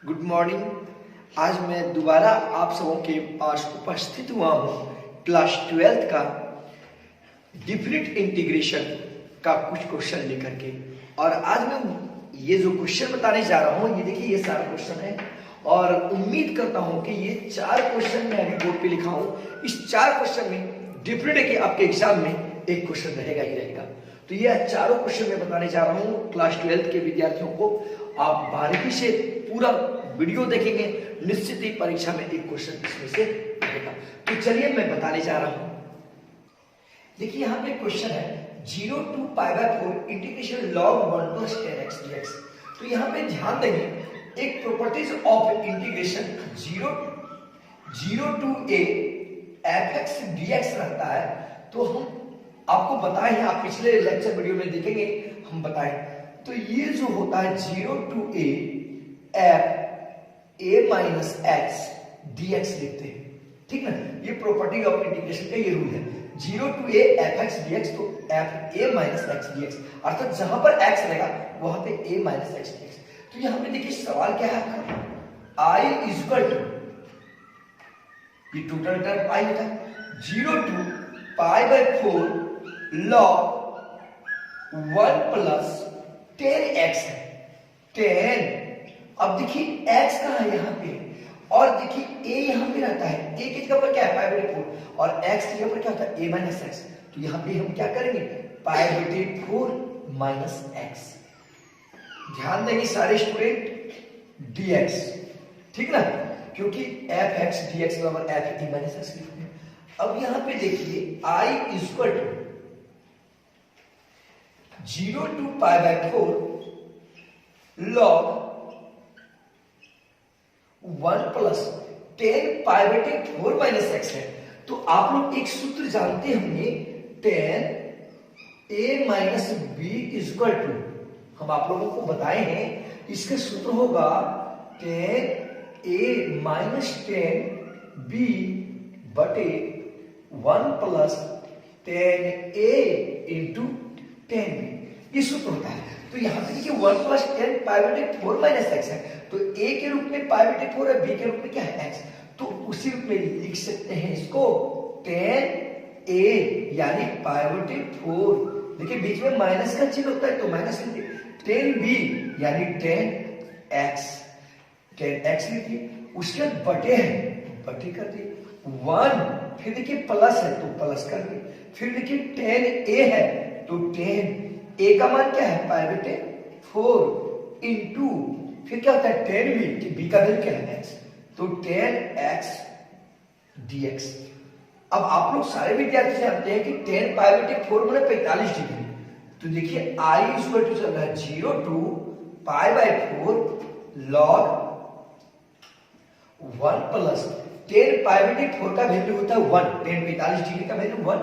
Good morning. आज मैं दोबारा आप सबों के पास उपस्थित हुआ हूँ क्लास 12th का डिफरेंट इंटीग्रेशन का कुछ क्वेश्चन लेकर के। और आज मैं ये जो क्वेश्चन बताने जा रहा हूँ, ये देखिए ये सारा क्वेश्चन है और उम्मीद करता हूँ कि ये 4 क्वेश्चन मैं अभी बोर्ड पे लिखा हूँ। इस 4 क्वेश्चन में डिफरेंट है कि आपके एग्जाम में एक क्वेश्चन रहेगा ही रहेगा। तो ये चारों क्वेश्चन मैं बताने जा रहा हूँ क्लास 12th के विद्यार्थियों को। आप बारीकी से पूरा वीडियो देखेंगे, निश्चित ही परीक्षा में एक क्वेश्चन इसमें से रहेगा। तो चलिए मैं बताने जा रहा हूँ। देखिए यहाँ पे क्वेश्चन है 0 to π/4 integration log 1 + 10x dx। तो यहाँ पे ध्यान देंगे, एक properties of integration 0 to a fx dx रहता है। तो हम आपको बताएं हैं, आप पिछले लेक्चर वीडियो में देखेंगे हम बताएं। तो ये जो होता है 0 to a f a minus x dx लिखते हैं, ठीक ना। ये प्रॉपर्टी ऑफ इंटीग्रेशन का ये रूल है 0 to a fx dx। तो f a minus x dx, अर्थात जहां पर x रहेगा वहां पे a minus x dx। तो यहां पे देखिए सवाल क्या है आपका, i इक्वल टू, ये टोटल टर्म i होता है 0 to π/4 log 1 + 10x है 10। अब देखिए x कहाँ है यहाँ पे, और देखिए a यहाँ पे रहता है, a की जगह पर क्या है π/4 और x की जगह पर क्या होता है a minus x। तो यहाँ पे हम क्या करेंगे π/4 minus x। ध्यान देंगे सारे स्टूडेंट dx, ठीक ना, क्योंकि fx dx बराबर f a minus x लिखते हैं। अब यहाँ पे देखिए i equal to 0 to π/4 log 1 + 10 π/4 minus x है। तो आप लोग एक सूत्र जानते होंगे 10 a minus b equal to, हम आप लोगों को बताए हैं, इसका सूत्र होगा 10 a minus 10 b बटे 1 + 10a into 10b, ये सूत्र होता है। तो यहाँ पे देखिए 1 + 10 π/4 minus x है। तो a के रूप में π/4 है, b के रूप में क्या है x। तो उसी रूप में लिख सकते हैं इसको 10a यानी π/4, देखिए बीच में माइनस का चिन्ह होता है तो माइनस लिखिए, 10b यानी 10x लिखिए, उसके बाद बटे है बटे कर दिए 1, फिर देखिए प्लस है तो प्लस कर दिए, फिर देखिए 10a है तो 10a का मान क्या है π/4 इंटू, फिर क्या होता है 10b, b का वैल्यू क्या है x, तो 10x dx। अब आप लोग सारे विद्यार्थी जानते हैं कि 10 π/4 माने 45 डिग्री। तो देखिए i इक्वल टू चल रहा है 0 to π/4 log 1 + 10 π/4 का वैल्यू होता है 1, 10 45 डिग्री का वैल्यू 1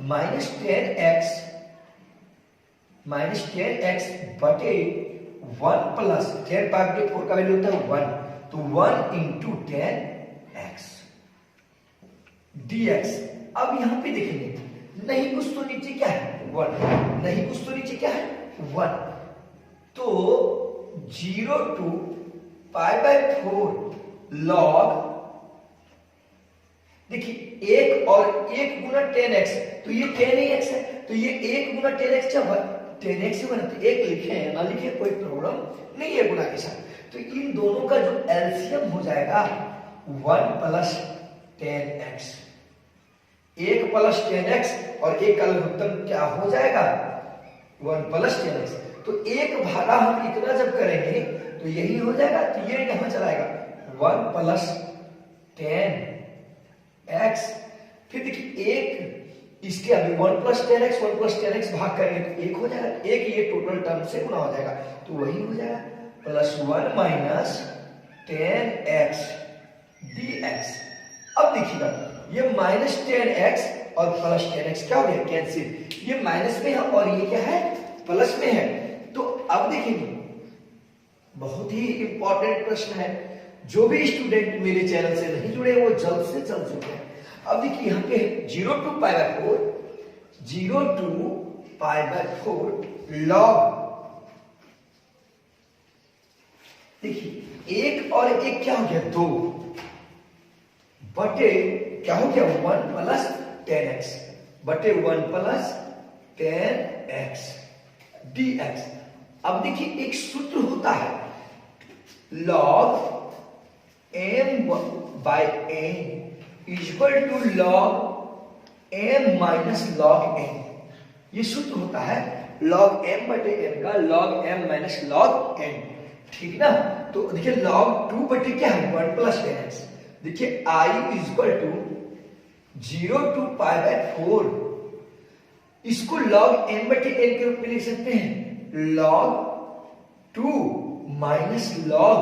माइनस 10x बटे 1 + 10 π/4 का वैल्यू होता है 1, तो 1 into 10x dx। अब यहां पे देखेंगे, नहीं कुछ तो नीचे क्या है 1, नहीं कुछ तो नीचे क्या है 1। तो 0 to π/4 log, देखिए 1 और 1 गुना 10x, तो ये 10x है, तो ये 1 गुना 10x जब 10x ही बना, तो 1 लिखे हैं ना लिखे कोई प्रॉब्लम नहीं है गुना के साथ। तो इन दोनों का जो एलसीएम हो जाएगा 1 + 10x, 1 + 10x और 1 का लघुत्तम क्या हो जाएगा 1 + 10x। तो 1 भागा हम इतना जब करेंगे तो यही हो जाएगा, तो ये यहां चलाएगा 1 + 10x, फिर देखिए 1 इसके अभी 1 + 10x भाग करेंगे तो 1 हो जाएगा, 1 ये टोटल टर्म से गुना हो जाएगा तो वही हो जाएगा +1 - 10x dx। अब देखिएगा ये -10x और +10x क्या हो गया कैंसिल, ये माइनस में है और ये क्या है प्लस में है। तो अब देखिए बहुत ही इंपॉर्टेंट प्रश्न है, जो भी स्टूडेंट मेरे चैनल से नहीं जुड़े वो जल्द से जल्द जुड़े। अब देखिए यहाँ पे 0 to π/4 log, देखिए एक और एक क्या हो गया, 2 बटे क्या हो गया 1 प्लस 10x बटे 1 प्लस 10x dx। अब देखिए एक सूत्र होता है log m by n equal to log m minus log n। ये सूत्र होता है log m बटे n का log m minus log n, ठीक ना। तो देखिए log 2 बटे क्या है 1 प्लस 10x। देखिए I equal to 0 to pi by 4, इसको log n बटे n के रूप में लिख सकते हैं log 2 minus log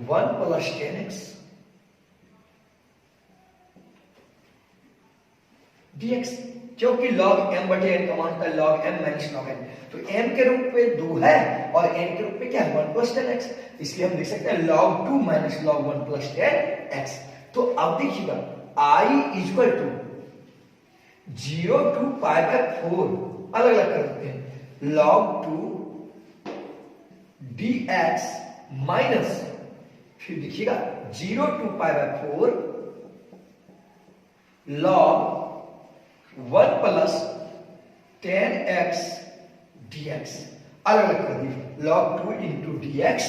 1 plus 10x dx, क्योंकि log m बटे n का मान होता है log m minus log n। तो m के रूप में 2 है और n के रूप में क्या है 1 प्लस 10x, इसलिए हम लिख सकते हैं log 2 minus log 1 plus 10x। तो अब देखिएगा I equal to 0 to pi by 4 अलग अलग कर देते हैं log 2 dx माइनस फिर देखिएगा 0 to pi by 4 log 1 plus 10x dx अलग अलग कर दिए log 2 इंटू dx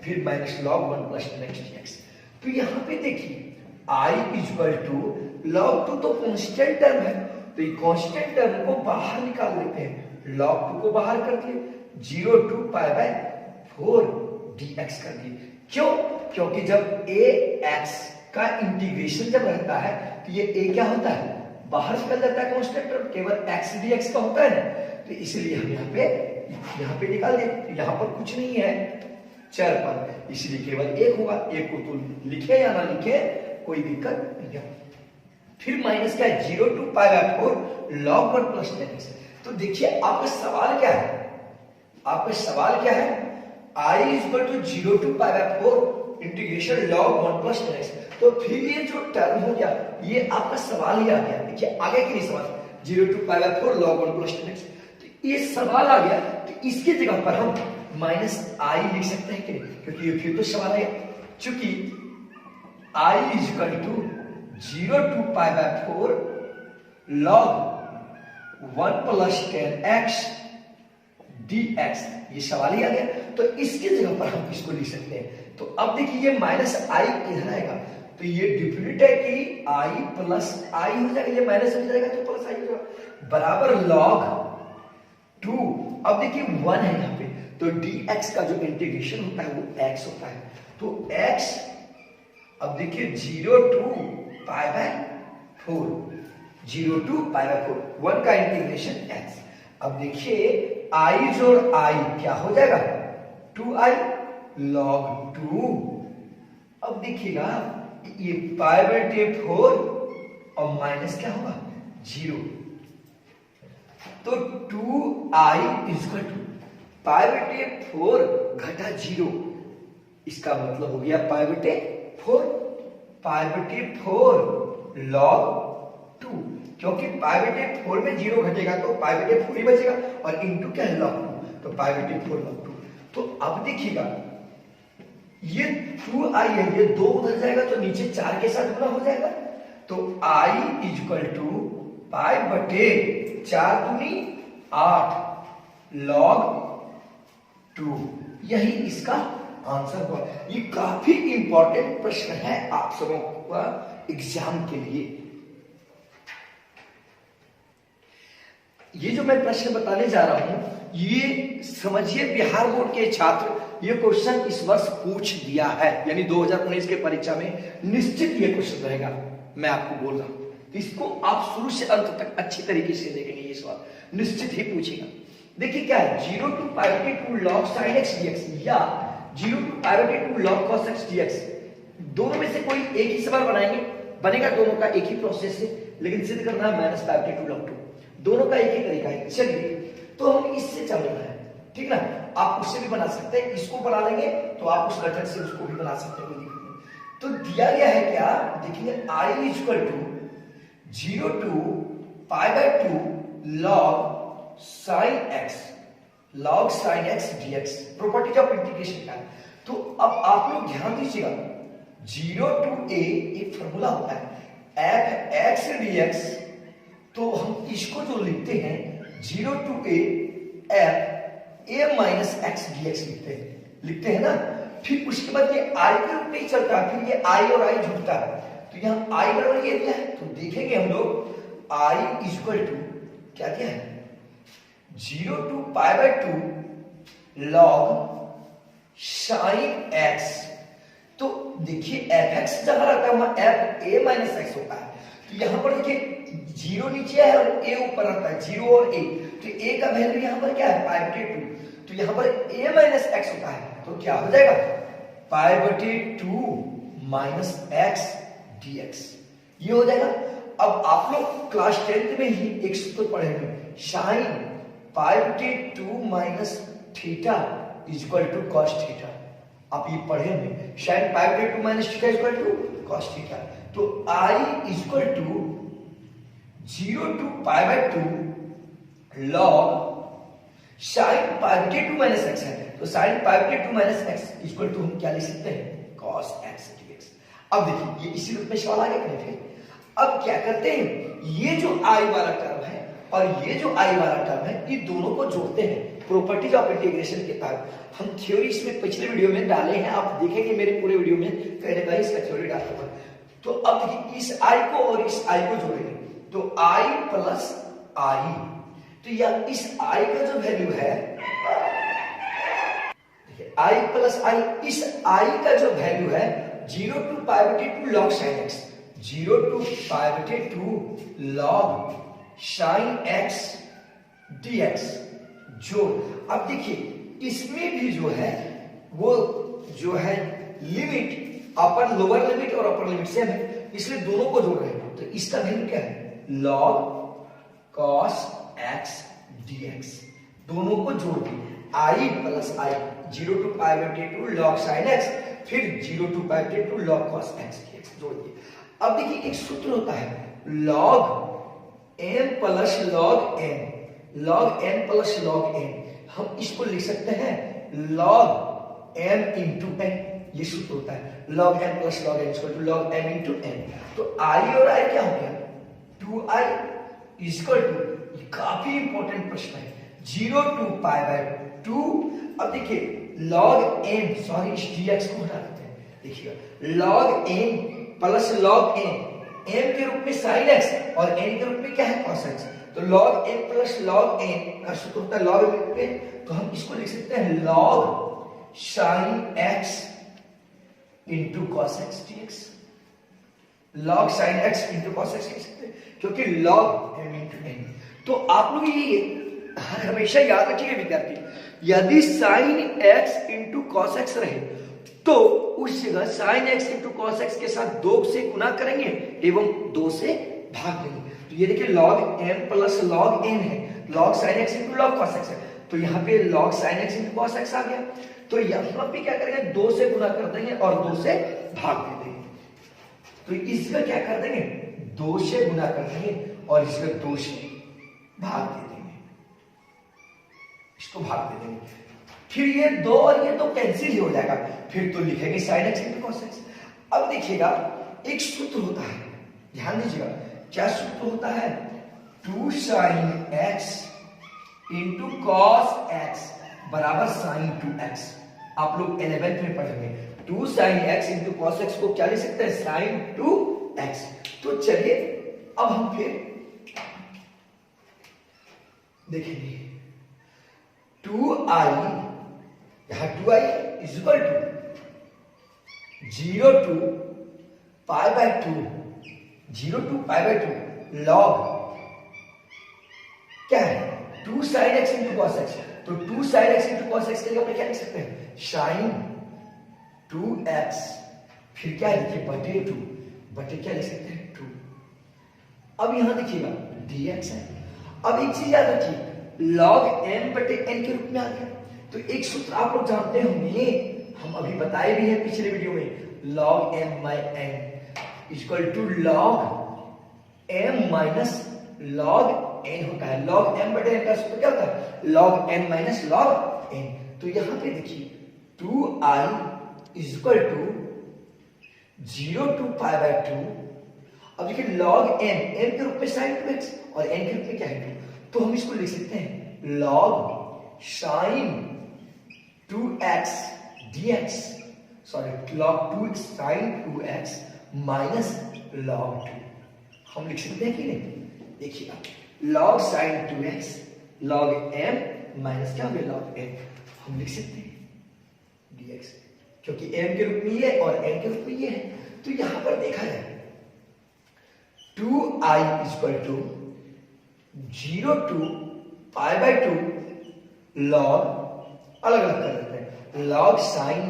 फिर minus log 1 plus 10x dx। तो यहां पे देखिए I इक्वल टू log 2 तो कांस्टेंट टर्म है, तो ये कांस्टेंट टर्म को बाहर निकाल लेते हैं, log 2 को बाहर कर दिए 0 टू पाई बाय 4 dx कर दिए। क्यों? क्योंकि जब ax का इंटीग्रेशन जब रहता है तो ये a क्या होता है बाहर निकल जाता है, कांस्टेंट टर्म केवल x dx का होता है ना, तो इसलिए हम यहाँ पे निकाल दिए। यहाँ पर कुछ नहीं है चर पर, इसलिए केवल एक होगा, एक को तो लिखे या ना लिखे कोई दिक्कत नहीं है। फिर माइनस क्या है 0 to pi by 4 log 1 plus 10x। तो देखिए आपका सवाल क्या है, आपका सवाल क्या है I equal to 0 to pi by 4 integration log 1 plus 10x। तो फिर ये जो टर्म हो गया ये आपका सवाल ही आ गया। देखिए आगे के लिए सवाल 0 to pi by 4 log 1 plus 10x, तो ये सवाल आ गया, तो इसके जगह पर हम माइनस I लिख सकते हैं कि नहीं, क्योंकि ये फिर तो सवाल आया। चूंकि I equal to 0 to pi by 4 log 1 plus 10x dx, ये सवाल ही आ गया, तो इसकी जगह पर हम इसको लिख सकते हैं। तो अब देखिए ये माइनस I इधर आएगा, तो ये डिफिनिट है कि I प्लस I हो जाएगा, ये माइनस हो जाएगा तो प्लस I हो जाएगा बराबर log 2। अब देखिए 1 है यहाँ पे, तो dx का जो इंटीग्रेशन होता है वो x होता है, तो x अब देखिए 0 to pi by 4 0 to pi by 4 1 का इंटीग्रेशन x। अब देखिए I जोड़ I क्या हो जाएगा 2i log 2। अब देखिएगा ये पाई बाय 4 और माइनस क्या होगा 0, तो 2i equal to pi by 4 घटा 0, इसका मतलब हो गया पाई बाय 4 log 2, क्योंकि पाई बाय 4 में 0 घटेगा तो पाई बाय 4 ही बचेगा और इनटू क्या है log 2, तो पाई बाय 4 log 2। तो अब देखिएगा ये 2i है, ये 2 उधर जाएगा तो नीचे 4 के साथ गुना हो जाएगा, तो i इक्वल टू पाई बटे 4 दूनी 8 log 2, यही इसका आंसर हुआ। ये काफी इंपॉर्टेंट प्रश्न है आप सबों का एग्जाम के लिए। ये जो मैं प्रश्न बताने जा रहा हूं ये समझिए बिहार बोर्ड के छात्र ये क्वेश्चन इस वर्ष पूछ दिया है, यानी 2019 के परीक्षा में निश्चित ये क्वेश्चन रहेगा, मैं आपको बोल रहा हूं। तो इसको आप शुरू से अंत तक अच्छी तरीके से देखेंगे, ये सवाल निश्चित ही पूछेगा। देखिए क्या है 0 to pi by 2 log sin x dx या 0 to pi by 2 log cos x dx, दोनों में से कोई एक ही सवाल बनाएंगे, बनेगा दोनों का एक ही प्रोसेस से, लेकिन सिद्ध करना है माइनस पाई बाय 2 log 2, दोनों का एक ही तरीका है। चलिए तो हम इससे चल रहे हैं, ठीक ना, आप उससे भी बना सकते हैं, इसको बना लेंगे तो आप उस मेथड से उसको भी बना सकते हैं। तो दिया गया है क्या, देखिए I equal to 0 to pi by 2 log sin x dx, properties of integration का। तो अब आप लोग ध्यान दीजिएगा, 0 to a एक फॉर्मूला होता है एफ एक्स डीएक्स, तो हम इसको जो लिखते हैं 0 to a f a minus x dx लिखते हैं ना। फिर उसके बाद ये आई के रूप में ही चलता है, फिर ये आई और आई जुड़ता है, तो यहाँ आई बराबर ये दिया है, तो देखेंगे हम लोग आई इक्वल टू क्या दिया है 0 to π/2 log साइन एक्स। तो देखिए एफ एक्स जहां रहता है वहां एफ ए माइनस एक्स होता है, तो यहां पर देखिए 0 नीचे है और ए ऊपर रहता है, 0 और ए, तो ए का वैल्यू यहां पर क्या है π/2, तो यहां पर ए माइनस एक्स होता है, तो क्या हो जाएगा π/2 माइनस एक्स डीएक्स, ये हो जाएगा। अब आप लोग क्लास 10th में ही एक सूत्र पढ़े हैं, sine π/2 minus theta equal to cos theta, आप ये पढ़े हैं, sine π/2 minus theta equal to cos theta. तो I equal to 0 to π/2 log sine π/2 minus x है, तो sine π/2 minus x equal to हम क्या लिख सकते हैं कॉस एक्स डीएक्स। अब देखिए ये इसी रूप में सवाल आगे करें। फिर अब क्या करते हैं, ये जो आई वाला टर्म है और ये जो आई वाला टर्म है, ये दोनों को जोड़ते हैं प्रॉपर्टीज ऑफ इंटीग्रेशन के तहत। हम थ्योरी इसमें पिछले वीडियो में डाले हैं, आप देखेंगे मेरे पूरे वीडियो में कहीं ना कहीं इसका थ्योरी डालता हूं। तो अब देखिए इस आई को और इस आई को जोड़ेंगे, तो आई प्लस आई, तो यह इस आई का जो वैल्यू है, आई प्लस आई, इस आई का जो वैल्यू है 0 to π/2 log sin x, 0 to π/2 log sin x dx जोड़। अब देखिए इसमें भी जो है वो जो है लिमिट अपर लोअर लिमिट और अपर लिमिट सेम है, इसलिए दोनों को जोड़ रहे हैं, तो इसका वैल्यू क्या है log cos x dx, दोनों को जोड़ के i plus i 0 to π/2 log sin x, फिर 0 to π/2 log cos x dx जोड़ दिए। अब देखिए एक सूत्र होता है log m plus log n, log m plus log n, हम इसको लिख सकते हैं log m इंटू n, ये सूत्र होता है log m plus log n equal to log m into n। तो i और i क्या हो गया 2i इक्वल टू, काफी इंपॉर्टेंट प्रश्न है, 0 to π/2। अब देखिए log n, सॉरी इस dx को हटा देते हैं, देखिएगा log n plus log n, m के रूप में sin x और n के रूप में क्या है cos x, तो log m plus log n का सूत्र होता है log में, तो हम इसको लिख सकते हैं log sin x into cos x dx, log sin x into cos x लिख सकते हैं क्योंकि log m इंटू n। तो आप लोग ये हमेशा याद रखिएगा विद्यार्थी, यदि sin x into cos x रहे तो उस जगह sin x into cos x के साथ 2 से गुना करेंगे एवं 2 से भाग देंगे। तो ये देखिए log m plus log n है, log sin x into log cos x है, तो यहाँ पे log sin x into cos x आ गया, तो यहाँ पे क्या करेंगे 2 से गुना कर देंगे और 2 से भाग दे देंगे, तो इसका क्या कर देंगे 2 से गुना कर देंगे और इसका 2 से भाग दे देंगे, इसको भाग दे देंगे, फिर ये 2 और ये 2 कैंसिल ही हो जाएगा, फिर तो लिखेंगे sin x into cos x। अब देखिएगा एक सूत्र होता है, ध्यान दीजिएगा क्या सूत्र होता है 2 sin x into cos x बराबर sin 2x, आप लोग 11th में पढ़ेंगे 2 sin x into cos x को क्या लिख सकते हैं sin 2x। तो चलिए अब हम फिर देखेंगे 2i, यहां 2i is equal to 0 to π/2, 0 to π/2 log क्या है 2 sin x into cos x, तो 2 sin x into cos x के लिए क्या लिख सकते हैं sin 2x, फिर क्या लिखिए बटे 2, बटे क्या लिख सकते हैं 2। अब यहां देखिएगा dx है, अब एक चीज याद रखिए log m बटे n के रूप में आ गया, तो एक सूत्र आप लोग जानते होंगे, हम अभी बताए भी हैं पिछले वीडियो में log m by n equal to log m minus log n होता है, log m बटे n का सूत्र क्या होता है log n minus log n। तो यहां पे देखिए 2i is equal to 0 to pi by 2। अब देखिए log n, n के रूप में sin 2x और n के रूप में क्या है 2, तो हम इसको लिख सकते हैं log sin 2x dx, sorry log 2 sin 2x minus log 2 हम लिख सकते हैं कि नहीं। देखिए log sin 2x log m minus क्या हो गया log n, हम लिख सकते हैं dx, क्योंकि m के रूप में ये और n के रूप में ये है। तो यहां पर देखा जाए 2i equal to 0 to pi by 2 log, अलग अलग कर देते हैं, log sin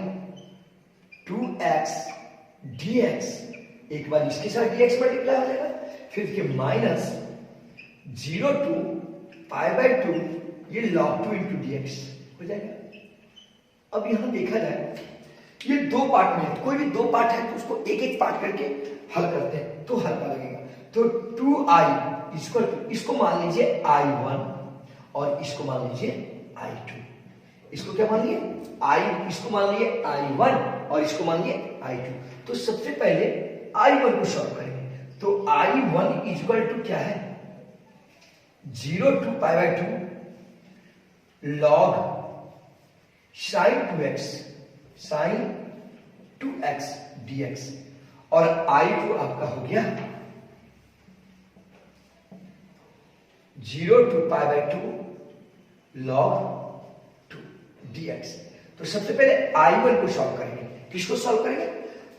2x dx, एक बार इसके साथ dx मल्टीप्लाई हो जाएगा, फिर के माइनस 0 टू पाई बाय 2 ये log 2 इंटू dx हो जाएगा। अब यहां देखा जाए ये दो पार्ट में, कोई भी दो पार्ट है तो उसको एक एक पार्ट करके हल करते हैं तो हल्का लगेगा। तो 2i इक्वल टू, इसको मान लीजिए i1 और इसको मान लीजिए i2, इसको क्या मान लिए i, इसको मान लिए i1 और इसको मान लिए i2। तो सबसे पहले i1 को सॉल्व करेंगे, तो i1 इक्वल टू क्या है 0 to pi by 2 log sin 2x dx, और i2 आपका हो गया 0 to pi by 2 log 2 dx। तो सबसे पहले i1 को सॉल्व करेंगे, किसको सॉल्व करेंगे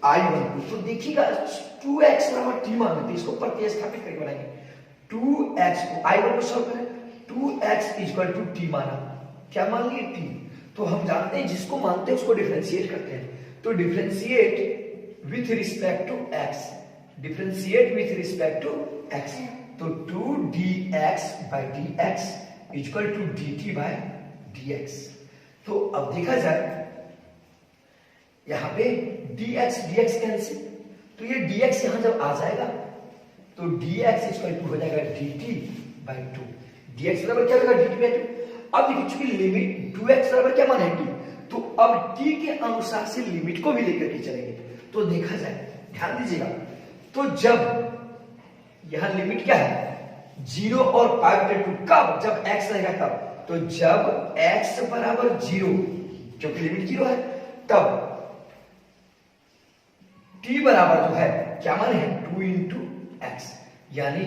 i1 को। तो देखिएगा 2x बराबर t मान लेते हैं, इसको प्रतिस्थापित करके बनाएंगे 2x को, i1 को सॉल्व करें 2x इक्वल टू t माना, क्या मान लिए t। तो हम जानते हैं जिसको मानते हैं उसको डिफरेंशिएट करते हैं, तो differentiate with respect to x, differentiate with respect to x, तो 2dx by dx equal to dt by dx। तो अब देखा जाए यहां पे dx कैंसिल, तो ये dx यहां जब आ जाएगा तो dx इक्वल टू हो जाएगा dt by 2, dx बराबर क्या होगा dt by 2। अब देखिए चूंकि लिमिट 2x बराबर क्या माना है t, तो अब t के अनुसार से लिमिट को भी लेकर के चलेंगे। तो देखा जाए, ध्यान दीजिएगा, तो जब यहां लिमिट क्या है 0 और पाई बाय 2, कब जब x रहेगा तब, तो जब x बराबर 0, क्योंकि लिमिट 0 है, तब t बराबर जो है क्या माने है 2 इंटू एक्स, यानी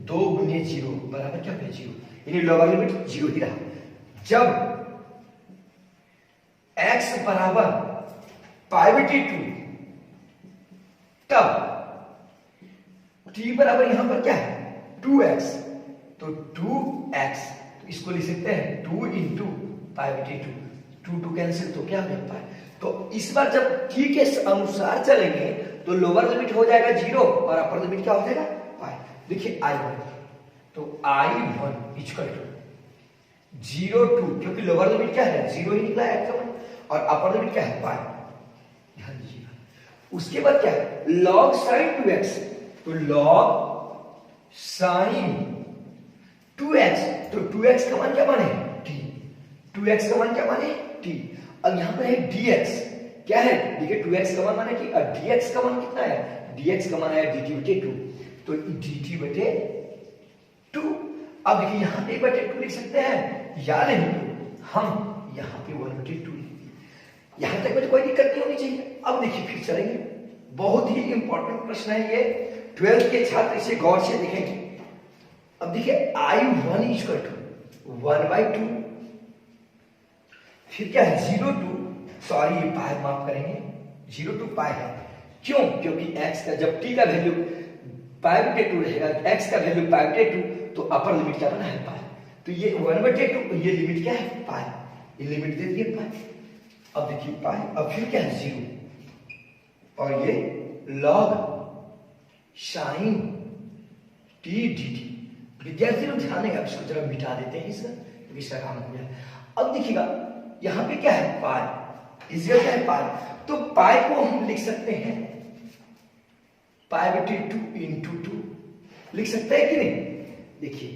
2 गुने 0 बराबर क्या है 0, यानी लोअर लिमिट 0 ही रहा। जब x बराबर पाई बाय 2, तब t बराबर यहां पर क्या है 2x, तो 2x, तो इसको लिख सकते हैं 2 इंटू पाई बाय 2, 2 कैंसिल, तो क्या हो पाए। तो इस बार जब t के अनुसार चलेंगे तो लोअर लिमिट हो जाएगा 0 और अपर लिमिट क्या हो जाएगा पाई। देखिए i1, तो i1 इक्वल टू 0 टू, क्योंकि लोअर लिमिट क्या है 0 ही निकला है और अपर लिमिट क्या है पाई, ध्यान दीजिएगा। उसके बाद क्या है log sin 2x, तो log sin 2x, तो 2x का मान क्या माने t, 2x का मान क्या माने t। अब यहां पर है dx, क्या है देखिए 2x का मान माने t और dx का मान कितना है, dx का मान है dt बटे 2, तो dt बटे 2। अब देखिए यहां पे 1/2 लिख सकते हैं या नहीं, हम यहां पे 1/2 लिख, यहां तक मुझे कोई दिक्कत नहीं होनी चाहिए। अब देखिए फिर चलेंगे, बहुत ही इंपॉर्टेंट प्रश्न है ये, 12th के छात्र इसे गौर से देखेंगे। अब देखिए i1 इक्वल टू 1/2, फिर क्या है 0 टू, सॉरी ये पाई माफ करेंगे 0 टू पाई है, क्यों, क्योंकि x का जब t का वैल्यू पाई बाय 2 रहेगा, x का वैल्यू पाई बाय 2, तो अपर लिमिट क्या बना है पाई, तो ये 1/2, ये लिमिट क्या है पाई, ये लिमिट दे दिए पाई। अब देखिए पाई, अब फिर क्या है 0 और ये log sin t dt। विद्यार्थी लोग ध्यान देंगे, इसको जरा मिटा देते हैं इसका काम हो गया। अब देखिएगा यहां पे क्या है पाई, इसका क्या है पाई, तो पाई को हम लिख सकते हैं पाई बटे 2 इंटू 2 लिख सकते हैं कि नहीं। देखिए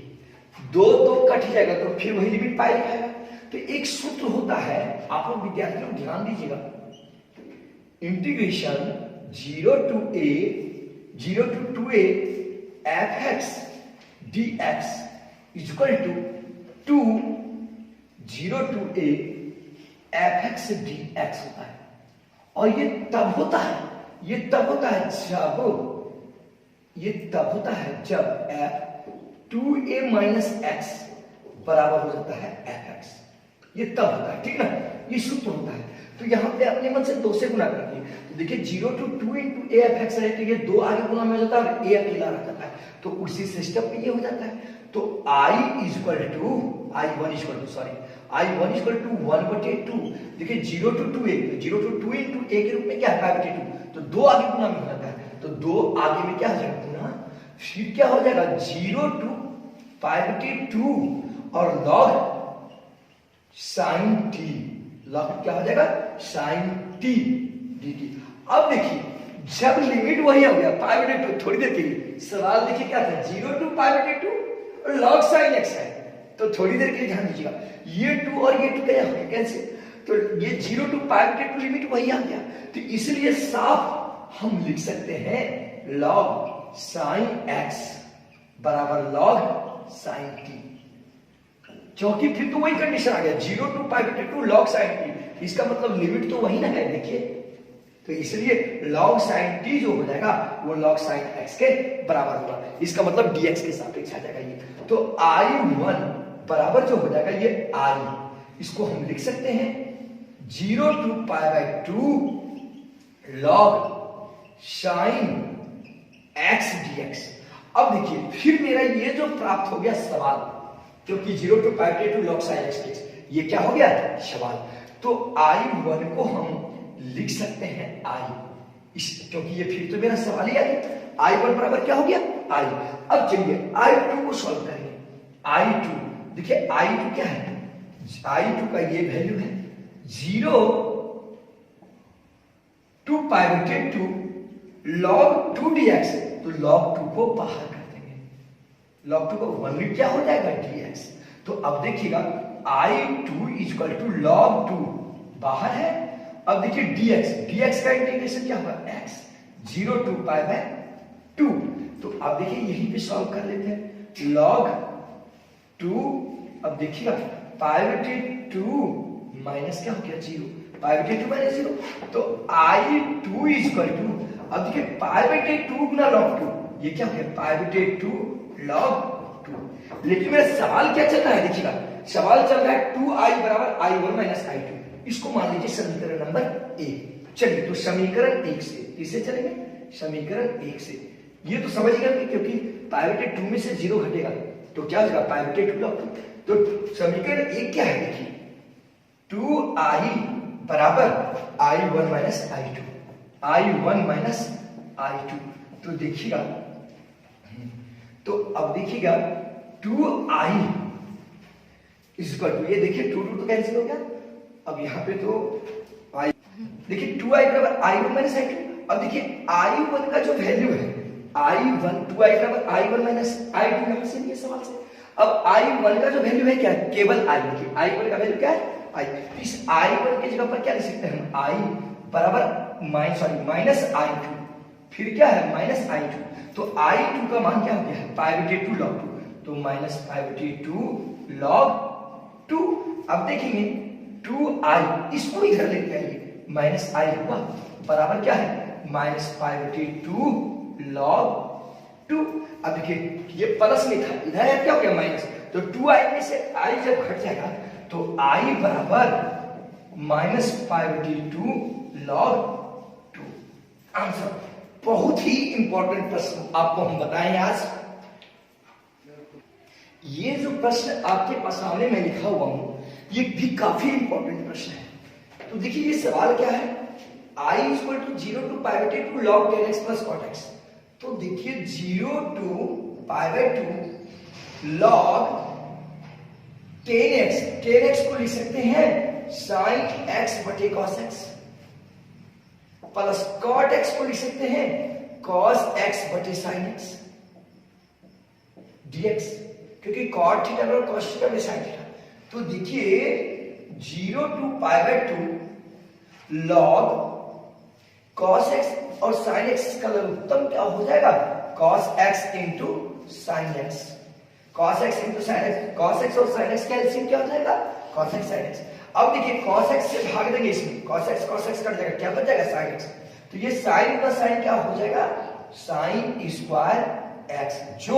2 कट जाएगा तो फिर वही लिमिट पाई लिखाएगा। तो एक सूत्र होता है, आप लोग विद्यार्थी लोग ध्यान दीजिएगा, integration 0 to 2a fx dx is equal to 0 to a fx dx होता है। और ये तब होता है जब f 2a माइनस x बराबर हो जाता है fx। ये तब होता है, ठीक ना, ये सूत्र होता है। तो यहाँ पे अपने मन से 2 से गुणा करेंगे तो देखिए 0 to 2 into a fx है, तो ये 2 आगे गुणा में हो जाता है और a अकेला रह जाता है, तो उसी सिस्टम पे ये हो जाता है। तो i1 इक्वल टू 1/2। देखिए 0 to 2a into a के रूप में क्या है 5/2, तो 2 आगे गुणा में हो जाता है, तो 2 आगे में क्या हो जाएगा गुणा, फिर क्या हो जाएगा 0 to 5/2 और log sin t, log क्या हो जाएगा sin t dt। अब देखिए जब लिमिट वही हो गया 5/2, थोड़ी देर के लिए सवाल देखिए क्या था 0 to 5/2 और log sin x है, तो थोड़ी देर के लिए ध्यान दीजिएगा ये 2 और ये 2 क्या हो गया कैंसिल, तो ये 0 to 5/2 लिमिट वही आ गया, तो इसलिए साफ हम लिख सकते हैं log sin x बराबर log sin t, क्योंकि फिर तो वही कंडीशन आ गया 0 to 5/2 log sin t, इसका मतलब लिमिट तो वही ना है देखिए, तो इसलिए log sin t जो हो जाएगा वो log sin x के बराबर होगा, इसका मतलब dx के सापेक्ष आ जाएगा ये। तो i1 बराबर जो हो जाएगा ये i, इसको हम लिख सकते हैं 0 to 5/2 log sin x dx। अब देखिए फिर मेरा ये जो प्राप्त हो गया सवाल, क्योंकि 0 to 5/2 log sin x dx ये क्या हो गया सवाल, तो i1 को हम लिख सकते हैं i, क्योंकि ये फिर तो मेरा सवाल ही आ गया, i1 बराबर क्या हो गया i। अब चलिए i2 को सॉल्व करेंगे। i2 देखिए i2 क्या है, i2 का ये वैल्यू है 0 to 5/2 log 2 dx, तो log 2 को बाहर कर देंगे, log 2 का 1 क्या हो जाएगा dx। तो अब देखिएगा i2 इक्वल टू log 2 बाहर है, अब देखिए dx का इंटीग्रेशन क्या होगा x 0 to 5/2, तो अब देखिए यहीं पे सॉल्व कर लेते हैं log 2, अब देखिएगा 5/2 माइनस क्या हो गया 0, 5/2 माइनस 0, तो i2 इक्वल टू, अब देखिए 5/2 गुना log 2 ये क्या हो गया 5/2 log 2। लेकिन मेरा सवाल क्या चल रहा है देखिएगा, सवाल चल रहा है 2i बराबर i1 माइनस i2, इसको मान लीजिए समीकरण नंबर 1। चलिए तो समीकरण 1 से किससे चलेंगे, समीकरण 1 से, ये तो समझ गए क्योंकि 5/2 में से 0 घटेगा तो क्या होगा 5/2 log 2। तो समीकरण 1 क्या है देखिए 2i बराबर i1 माइनस i2, तो देखिएगा, तो अब देखिएगा 2i इक्वल टू, ये देखिए 2 तो कैंसिल हो गया, अब यहाँ पे तो i देखिए 2i बराबर i1 माइनस i2। अब देखिए i1 का जो वैल्यू है i1 2i बराबर i1 माइनस i2, यहां से ये सवाल से, अब i1 का जो वैल्यू है क्या है केवल i, देखिए i1 का वैल्यू क्या है i, इस i1 की जगह पर क्या लिख सकते हैं हम i बराबर माइनस i2, फिर क्या है माइनस i2, तो i2 का मान क्या हो गया है 5/2 log 2, तो माइनस 5/2 log 2। अब देखेंगे 2i इसको इधर लेके आइए, माइनस i हुआ बराबर क्या है माइनस 5/2 log 2। अब देखिए ये प्लस में था, इधर है क्या हो गया माइनस, तो 2i में से i जब घट जाएगा तो i बराबर माइनस 5/2 log 2। आंसर बहुत ही इंपॉर्टेंट प्रश्न आपको हम बताएं आज। ये जो प्रश्न आपके पास सामने में लिखा हुआ हूं ये भी काफी इंपॉर्टेंट प्रश्न है। तो देखिए ये सवाल क्या है, i equal to 0 to 5/2 log 10x plus cot x, तो देखिए 0 to 5/2 log 10x को लिख सकते हैं sin x बटे cos x, plus cot x को लिख सकते हैं cos x बटे sin x dx, क्योंकि cot थीटा और cos थीटा में sin थीटा। तो देखिए 0 to 5/2 log cos x और sin x का लघुत्तम क्या हो जाएगा, cos x into sin x, cos x into sin x, cos x और sin x का एलसीएम क्या हो जाएगा, cos x sin x। अब देखिए cos x से भाग देंगे इसमें, cos x कट जाएगा, क्या बच जाएगा sin x, तो ये sin का sin क्या हो जाएगा, sin स्क्वायर x, जो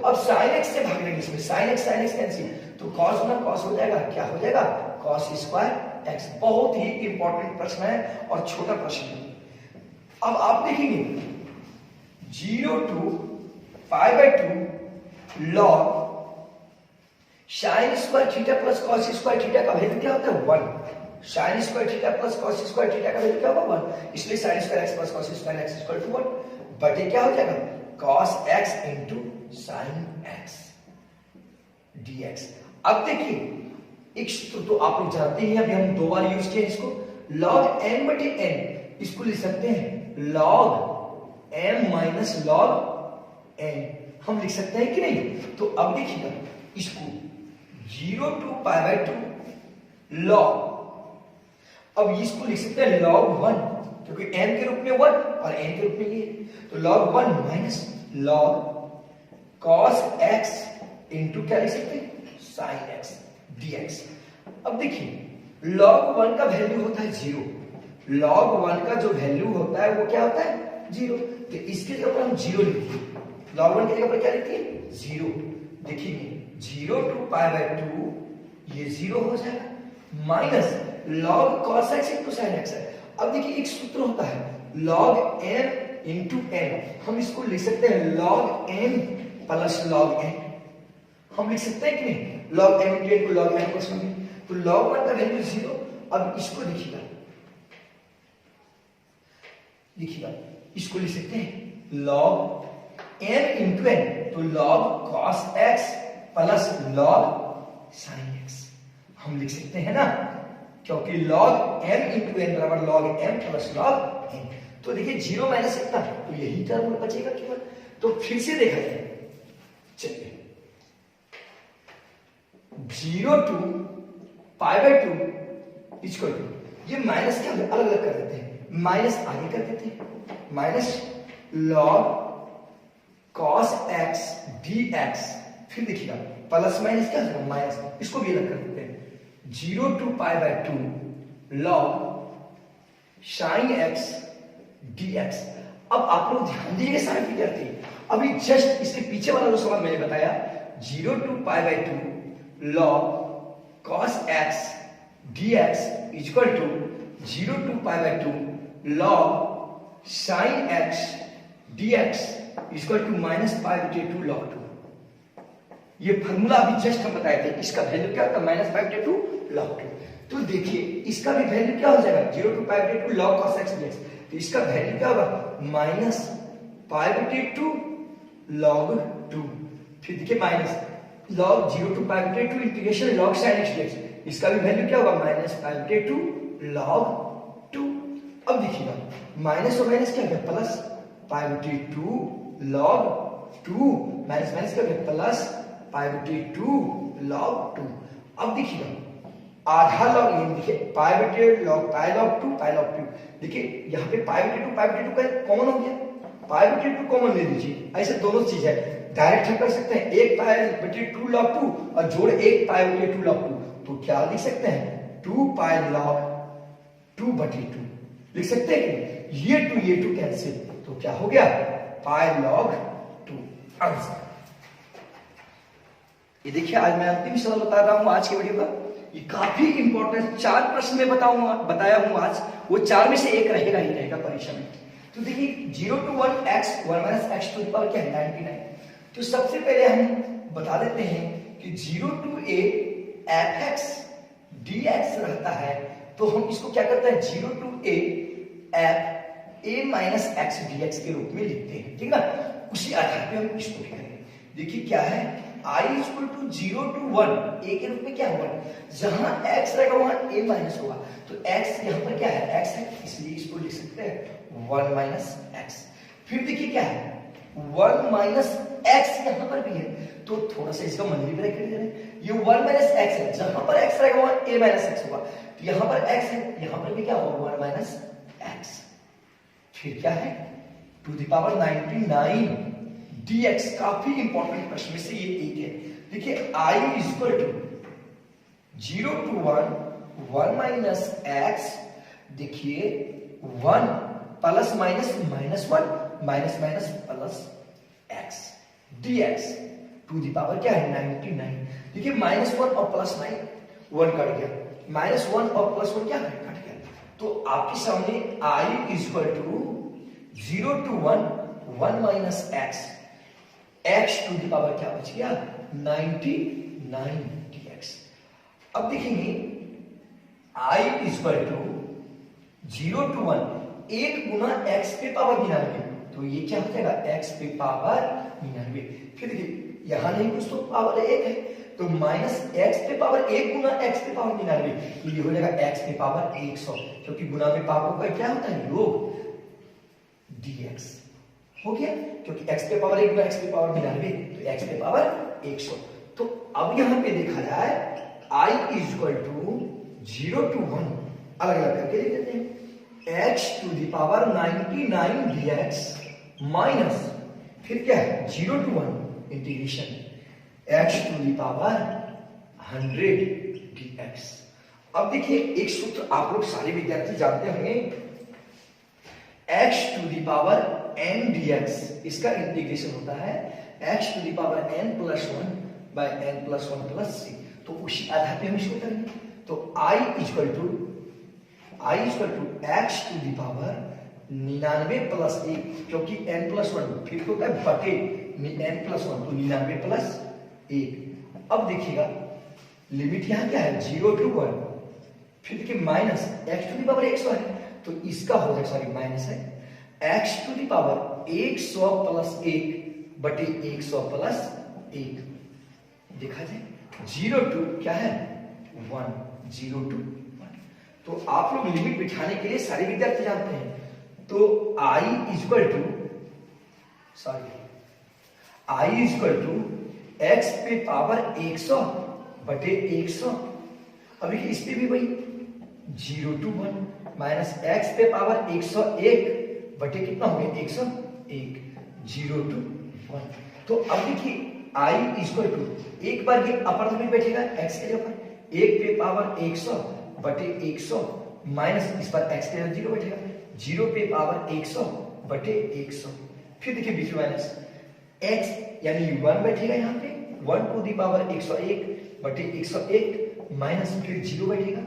अब sin x से भाग देंगे इसमें, sin x कैंसिल, तो cos गुना cos हो जाएगा, क्या हो जाएगा, cos स्क्वायर x। बहुत ही इंपॉर्टेंट प्रश्न है और छोटा प्रश्न है। अब आप देखेंगे 0 to π/2 log sin square theta plus cos square theta का वैल्यू क्या होता है, 1। sin square theta plus cos square theta का वैल्यू क्या होगा, 1, इसलिए sin square x plus cos square x equal to 1 बटे क्या हो जाएगा, cos x into sin x dx। अब देखिए एक सूत्र तो आप लोग जानते हैं, अभी हम दो बार यूज किए इसको, log m बटे n, इसको लिख सकते हैं log m minus log n, हम लिख सकते हैं कि नहीं। तो अब देखिएगा इसको 0 to π/2 log, अब इसको लिख सकते हैं log 1, क्योंकि m के रूप में 1 और n के रूप में ये, तो log 1 minus log cos x into क्या लिख सकते हैं, sin x dx। अब देखिए log 1 का वैल्यू होता है 0, log 1 का जो वैल्यू होता है वो क्या होता है 0, तो इसके जगह पर हम 0 लिखते हैं, log 1 की जगह पर क्या लिखते हैं 0। देखिए 0 to π/2 ये 0 हो जाएगा, minus log cos x into sin x है। अब देखिए एक सूत्र होता है log m इंटू n, हम इसको लिख सकते हैं log m plus log n, हम लिख सकते हैं कि नहीं, log m इंटू n को log m plus log n, तो log 1 का वैल्यू 0। अब इसको देखिएगा इसको लिख सकते हैं log m इंटू n, तो log cos x plus log sin x हम लिख सकते हैं ना, क्योंकि log m इंटू n बराबर log m plus log n। तो देखिए 0 माइनस कितना, तो यही टर्म बचेगा केवल। तो फिर से देखा जाए, चलिए 0 to π/2 इक्वल टू, ये माइनस क्या अलग अलग कर देते हैं, माइनस आगे कर देते हैं, minus log cos x dx, फिर देखिएगा प्लस माइनस क्या होगा माइनस, इसको भी अलग कर देते हैं 0 to π/2 log sin x dx। अब आप लोग ध्यान दीजिए साइन विद्यार्थी, अभी जस्ट इसके पीछे वाला जो सवाल मैंने बताया 0 to π/2 log cos x dx equal to 0 to π/2 log sin x dx equal to minus π/2 log 2। ये फॉर्मूला अभी जस्ट हम बताए थे, इसका वैल्यू क्या होता है माइनस π/2 log 2। तो देखिए इसका भी वैल्यू क्या हो जाएगा 0 to π/2 log cos x dx, तो इसका वैल्यू क्या होगा माइनस π/2 log 2, फिर देखिए minus log 0 to π/2 integration log sin x dx, इसका भी वैल्यू क्या होगा माइनस π/2 log 2। अब देखिएगा माइनस और माइनस क्या हो गया प्लस π/2 log 2, माइनस माइनस क्या हो गया प्लस π/2 log 2। अब देखिएगा आधा log, ये देखिए π/2 log pi log 2 pi log 2, देखिए यहाँ पे π/2 का कॉमन हो गया, π/2 कॉमन ले लीजिए, ऐसे दोनों चीज है डायरेक्ट हम कर सकते हैं, एक π/2 log 2 और जोड़ एक π/2 log 2, तो क्या लिख सकते हैं 2 pi log 2/2 लिख सकते हैं कि ये 2 कैंसिल, तो क्या हो गया pi log 2 आंसर। ये देखिए आज मैं अंतिम सवाल बता रहा हूं आज के वीडियो का, ये काफी इंपॉर्टेंट 4 प्रश्न में बताया हूं आज, वो 4 में से एक रहेगा ही रहेगा परीक्षा में। तो देखिए 0 to 1 x 1 minus x to the power क्या है 99। तो सबसे पहले हम बता देते हैं कि 0 to a fx dx रहता है, तो हम इसको क्या करते हैं 0 to a f a minus x dx के रूप में लिखते हैं, ठीक है ना। उसी आधार पे हम इसको भी करेंगे। देखिए क्या है I equal to 0 to 1, a के रूप में क्या होगा, जहां x रहेगा वहां a माइनस होगा, तो x यहाँ पर क्या है x है, इसलिए इसको लिख सकते हैं 1 माइनस x। फिर देखिए क्या है 1 माइनस x यहाँ पर भी है, तो थोड़ा सा इसका मंजरी ब्रेक कर दीजिए, ये 1 माइनस x है, जहां पर x रहेगा वहां a माइनस x होगा, तो यहाँ पर x है, यहाँ पर भी क्या होगा 1 माइनस x। फिर क्या है टू द पावर 99 dx। काफी इंपॉर्टेंट प्रश्न में से ये एक है। देखिए I equal to 0 to 1 minus x, देखिए 1 plus minus minus 1 minus minus plus x dx to the power क्या है 99। देखिए माइनस 1 और प्लस 1 कट गया, माइनस 1 और प्लस 1 क्या कट गया। तो आपके सामने I equal to 0 to 1 minus x to the power क्या बच गया 99 dx। अब देखेंगे I इक्वल टू 0 to 1 1 गुना x पे पावर 99, तो ये क्या हो जाएगा x पे पावर 99। फिर देखिए यहां नहीं कुछ तो पावर 1 है, तो माइनस x पे पावर 1 गुना x पे पावर 99, तो ये हो जाएगा x पे पावर 100, क्योंकि गुना में पावर का क्या होता है योग dx हो गया, क्योंकि x पे पावर 1 गुना x पे पावर 99, तो x पे पावर 100। तो अब यहां पे देखा जाए I इक्वल टू 0 to 1 अलग अलग करके लिख देते हैं x to the power 99 dx minus फिर क्या है 0 to 1 integration x to the power 100 dx। अब देखिए एक सूत्र आप लोग सारे विद्यार्थी जानते होंगे, x to the power n dx, इसका इंटीग्रेशन होता है x to the power n plus 1 by n plus 1 plus c। तो उसी आधार पे हम इसको करेंगे। तो I equal to x to the power 99 plus 1, क्योंकि n प्लस 1 फिर होता है बटे n प्लस 1, तो 99 प्लस 1। अब देखिएगा लिमिट यहाँ क्या है 0 to 1, फिर देखिए minus x to the power 100 है, तो इसका हो जाएगा सॉरी माइनस है x to the power 100 plus 1 बटे 100 प्लस 1। देखा जाए 0 to क्या है 1, 0 to 1। तो आप लोग लिमिट बिठाने के लिए सारे विद्यार्थी जानते हैं। तो I इक्वल टू x पे पावर 100 बटे 100। अभी इस पे भी वही 0 to 1 माइनस x पे पावर 101 बटे कितना हो गया 101, 0 to 1। तो अब देखिए I इक्वल टू एक बार ये अपर लिमिट बैठेगा x के ऊपर 1 पे पावर 100 बटे 100 माइनस इस पर x के 0 बैठेगा 0 पे पावर 100 बटे 100। फिर देखिए बीच में माइनस x यानी 1 बैठेगा यहाँ पे 1 टू दी पावर 101 बटे 101 माइनस फिर 0 बैठेगा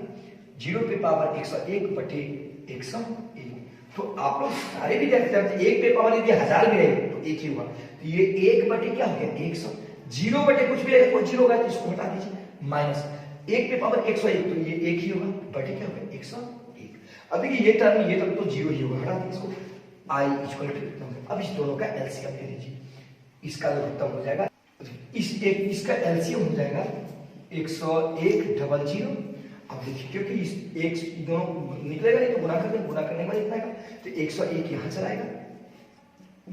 0 पे पावर 101 बटे 101। तो आप लोग सारे भी जानते हैं 1 पे पावर यदि 1000 भी रहेगा तो 1 ही होगा, तो ये 1 बटे क्या हो गया 100, 0 बटे कुछ भी रहेगा कोई 0 होगा तो इसको हटा दीजिए माइनस 1 पे पावर 101, तो ये 1 ही होगा बटे क्या होगा 101। अब देखिए ये टर्म तो 0 ही होगा, हटा दीजिए इसको। I इक्वल टू कितना होगा, अब इस दोनों का एलसीएम ले लीजिए, इसका जो खत्म हो जाएगा इसका एलसीएम हो जाएगा 101 00। अब देखिए क्योंकि इस एक दोनों निकलेगा नहीं तो गुना करने के बाद इतना आएगा, तो 101 यहाँ चलाएगा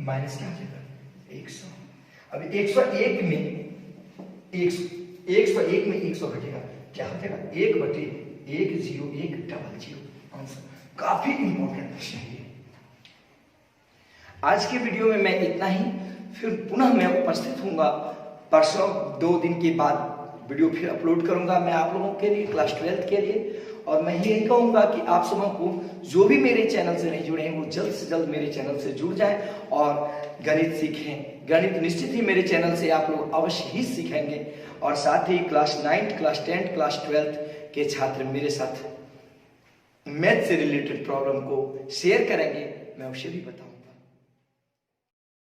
माइनस क्या हो जाएगा 100। अब 101 में 100 घटेगा क्या हो जाएगा 1 बटे 101 00। आंसर काफी इंपॉर्टेंट प्रश्न है। आज के वीडियो में मैं इतना ही, फिर पुनः मैं उपस्थित होऊंगा परसों 2 दिन के बाद वीडियो फिर अपलोड करूंगा मैं आप लोगों के लिए क्लास 12th के लिए। और मैं यही कहूंगा कि आप सबों को जो भी मेरे चैनल से नहीं जुड़े हैं वो जल्द से जल्द मेरे चैनल से जुड़ जाएं और गणित सीखें। गणित निश्चित ही मेरे चैनल से आप लोग अवश्य ही सीखेंगे, और साथ ही class 9th class 10th class 12th के छात्र मेरे साथ मैथ से रिलेटेड प्रॉब्लम को शेयर करेंगे, मैं उसे भी बताऊंगा।